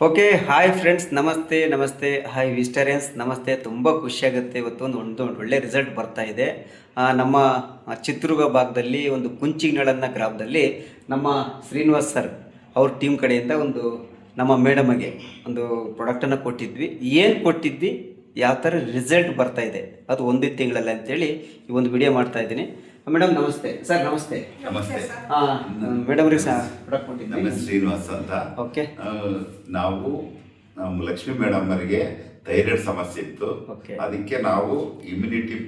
Okay hi friends, ನಮಸ್ತೆ ನಮಸ್ತೆ. Hi ವಿಸ್ಟರಿಯನ್ಸ್, ನಮಸ್ತೆ. ತುಂಬ ಖುಷಿಯಾಗುತ್ತೆ. ಇವತ್ತು ಒಂದು ಒಳ್ಳೆ ರಿಸಲ್ಟ್ ಬರ್ತಾ ಇದೆ. ನಮ್ಮ ಚಿತ್ರದುರ್ಗ ಭಾಗದಲ್ಲಿ ಒಂದು ಕುಂಚಿನಳನ್ನ ಗ್ರಾಮದಲ್ಲಿ ನಮ್ಮ ಶ್ರೀನಿವಾಸ್ ಸರ್ ಅವ್ರ ಟೀಮ್ ಕಡೆಯಿಂದ ಒಂದು ನಮ್ಮ ಮೇಡಮಗೆ ಒಂದು ಪ್ರಾಡಕ್ಟನ್ನು ಕೊಟ್ಟಿದ್ವಿ. ಏನು ಕೊಟ್ಟಿದ್ವಿ, ಯಾವ ಥರ ರಿಸಲ್ಟ್ ಬರ್ತಾ ಇದೆ, ಅದು ಒಂದೇ ತಿಂಗಳಲ್ಲಿ ಅಂತೇಳಿ ಈ ಒಂದು ವಿಡಿಯೋ ಮಾಡ್ತಾ ಇದ್ದೀನಿ. ಮೇಡಮ್ ನಮಸ್ತೆ. ಸರ್ ನಮಸ್ತೆ. ನಮಸ್ತೆ. ಮೇಡಮ್ ಅವ್ರಿಗೆ ಸಹ ಪ್ರಾಡಕ್ಟ್ ಕೊಟ್ಟಿದ್ವಿ. ನಮ್ಮ ಶ್ರೀನಿವಾಸ್ ಅಂತ. ಓಕೆ. ನಾವು ನಮ್ಮ ಲಕ್ಷ್ಮಿ ಮೇಡಮ್ ಅವರಿಗೆ ಥೈರಾಯ್ಡ್ ಸಮಸ್ಯೆ ಇತ್ತು. ಅದಕ್ಕೆ ನಾವು ಇಮ್ಯುನಿಟಿ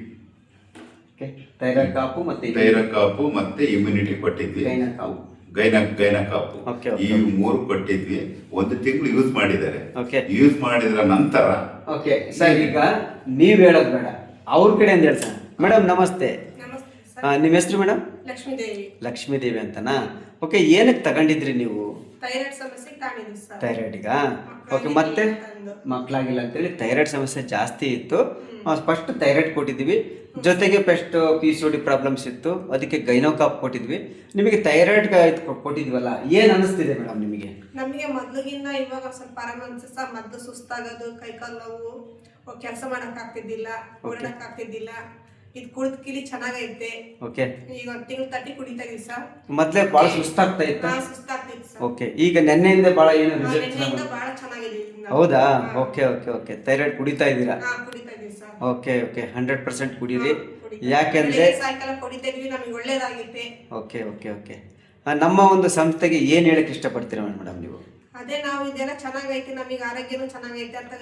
ಥೈರಾಯ್ಡ್ ಕಾಪು ಮತ್ತೆ ಇಮ್ಯುನಿಟಿ ಕೊಟ್ಟಿದ್ವಿ. ಗೈನ ಕಾಪು ಈ ಮೂರು ಕೊಟ್ಟಿದ್ವಿ. ಒಂದು ತಿಂಗಳು ಯೂಸ್ ಮಾಡಿದ್ದಾರೆ. ಯೂಸ್ ಮಾಡಿದ್ರ ನಂತರ ಓಕೆ ಸರ್, ಈಗ ನೀವ್ ಹೇಳೋದು ಬೇಡ, ಅವ್ರ ಕಡೆಯಿಂದ ಹೇಳಿ ಸರ್. ಮೇಡಮ್ ನಮಸ್ತೆ. ನಿಮ್ಮ ಹೆಸರು ಮೇಡಮ್? ಲಕ್ಷ್ಮೀ ದೇವಿ ಅಂತನಾ? ಓಕೆ. ಏನಕ್ಕೆ ತಗೊಂಡಿದ್ರಿ ನೀವು? ಥೈರಾಯ್ಡ್ಗ. ಓಕೆ. ಮತ್ತೆ ಮಕ್ಕಳಾಗಿಲ್ಲ ಅಂತೇಳಿ ಥೈರಾಯ್ಡ್ ಸಮಸ್ಯೆ ಜಾಸ್ತಿ ಇತ್ತು. ಫಸ್ಟ್ ಥೈರಾಯ್ಡ್ ಕೊಟ್ಟಿದ್ವಿ, ಜೊತೆಗೆ ಫಸ್ಟ್ PCOD ಪ್ರಾಬ್ಲಮ್ಸ್ ಇತ್ತು, ಅದಕ್ಕೆ ಗೈನೋಕಾಪ್ ಕೊಟ್ಟಿದ್ವಿ. ನಿಮಗೆ ಥೈರಾಯ್ಡ್ ಕೊಟ್ಟಿದ್ವಲ್ಲ, ಏನ್ ಅನಿಸ್ತಿದೆ ಮೇಡಮ್ ನಿಮಗೆ? ನಮಗೆ ಮೊದ್ಲಿಗಿನ್ನ ಇವಾಗ ಸ್ವಲ್ಪ ಆರಾಮ ಮೊದ್ಲು ಸುಸ್ತಾಗೋದು, ಕೈಕಾಲು ನೋವು, ಕೆಲಸ ಮಾಡಕ್ ಆಗ್ತಿದ್ದಿಲ್ಲ, ಓಡಾಡಕ್ ಆಗ್ತಿದ್ದಿಲ್ಲ. ಇದು ಕುಡಿದ ಕಿಲಿ ಚೆನ್ನಾಗೈತೆ. ಓಕೆ. ಈಗ ಒಂದು ತಿಂಗಳು ತಟ್ಟಿ ಕುಡಿತಾ ಇದೀವಿ ಸರ್. ಮೊದಲೇ ಬಹಳ ಸುಸ್ತಾಗ್ತಾ ಇತ್ತು. ಸುಸ್ತಾಗ್ತಿತ್ತು ಸರ್. ಓಕೆ. ಈಗ ನೆನ್ನೆಯಿಂದ ಬಹಳ ಏನು ರಿಸಲ್ಟ್? ನೆನ್ನೆಯಿಂದ ಬಹಳ ಚೆನ್ನಾಗಿದೆ. ಹೌದಾ? Okay okay okay. ಥೈರಾಯ್ಡ್ ಕುಡಿತಾ ಇದ್ದೀರಾ? ಕುಡಿತಾ ಇದೀವಿ ಸರ್. Okay okay. 100% ಕುಡೀರಿ. ಯಾಕೆಂದ್ರೆ ಸಾಯಂಕಾಲ ಕುಡಿತಾ ಇದೀವಿ, ನಮಗೆ ಒಳ್ಳೇದಾಗೈತೆ. Okay okay okay. ನಮ್ಮ ಒಂದು ಸಂಸ್ಥೆಗೆ ಏನು ಹೇಳಕ್ಕೆ ಇಷ್ಟಪಡ್ತೀರಾ ಮೇಡಮ್ ನೀವು? ಅದೇ ನಾವು ಇದೆಲ್ಲ ಚೆನ್ನಾಗೈತೆ, ನಮಗೆ ಆರೋಗ್ಯನೂ ಚೆನ್ನಾಗೈತೆ ಅಂತ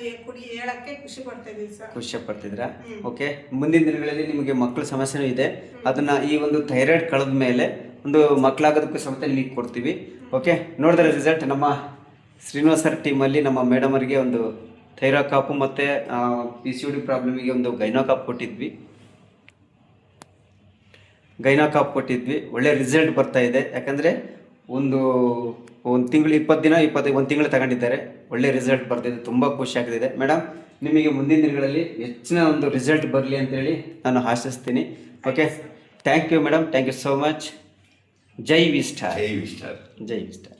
ಹೇಳಕ್ಕೆ ಖುಷಿ ಪಡ್ತಾ ಇದೀವಿ ಸರ್. ಖುಷಿ ಪಡ್ತಿದ್ರಾ? ಓಕೆ. ಮುಂದಿನ ದಿನಗಳಲ್ಲಿ ನಿಮಗೆ ಮಕ್ಕಳ ಸಮಸ್ಯೆನೂ ಇದೆ, ಅದನ್ನ ಈ ಒಂದು ಥೈರಾಯ್ಡ್ ಕಳೆದ ಮೇಲೆ ಒಂದು ಮಕ್ಕಳಾಗೋದಕ್ಕೂ ಸಮೇತ ನಿಮಗೆ ಕೊಡ್ತೀವಿ. ಓಕೆ. ನೋಡಿದ್ರೆ ರಿಸಲ್ಟ್ ನಮ್ಮ ಶ್ರೀನಿವಾಸ್ ಸರ್ ಟೀಮಲ್ಲಿ ನಮ್ಮ ಮೇಡಮ್ ಅವರಿಗೆ ಒಂದು ಥೈರಾಯ್ಡ್ ಕಾಪು ಮತ್ತು PCOD ಪ್ರಾಬ್ಲಮಿಗೆ ಒಂದು ಗೈನೋಕಾಪ್ ಕೊಟ್ಟಿದ್ವಿ. ಒಳ್ಳೆ ರಿಸಲ್ಟ್ ಬರ್ತಾ ಇದೆ. ಯಾಕಂದರೆ ಒಂದು ತಿಂಗಳು 20 ದಿನ ಒಂದು ತಿಂಗಳು ತಗೊಂಡಿದ್ದಾರೆ. ಒಳ್ಳೆ ರಿಸಲ್ಟ್ ಬರ್ತಿದೆ. ತುಂಬ ಖುಷಿ ಆಗ್ತಿದೆ. ಮೇಡಮ್, ನಿಮಗೆ ಮುಂದಿನ ದಿನಗಳಲ್ಲಿ ಹೆಚ್ಚಿನ ಒಂದು ರಿಸಲ್ಟ್ ಬರಲಿ ಅಂತೇಳಿ ನಾನು ಆಶಿಸ್ತೀನಿ. Okay. Thank you madam. Thank you so much. ಜೈ ವಿಸ್ಟಾರ್. ಜೈ ವಿಸ್ಟಾರ್. ಜೈ ವಿಸ್ಟಾರ್.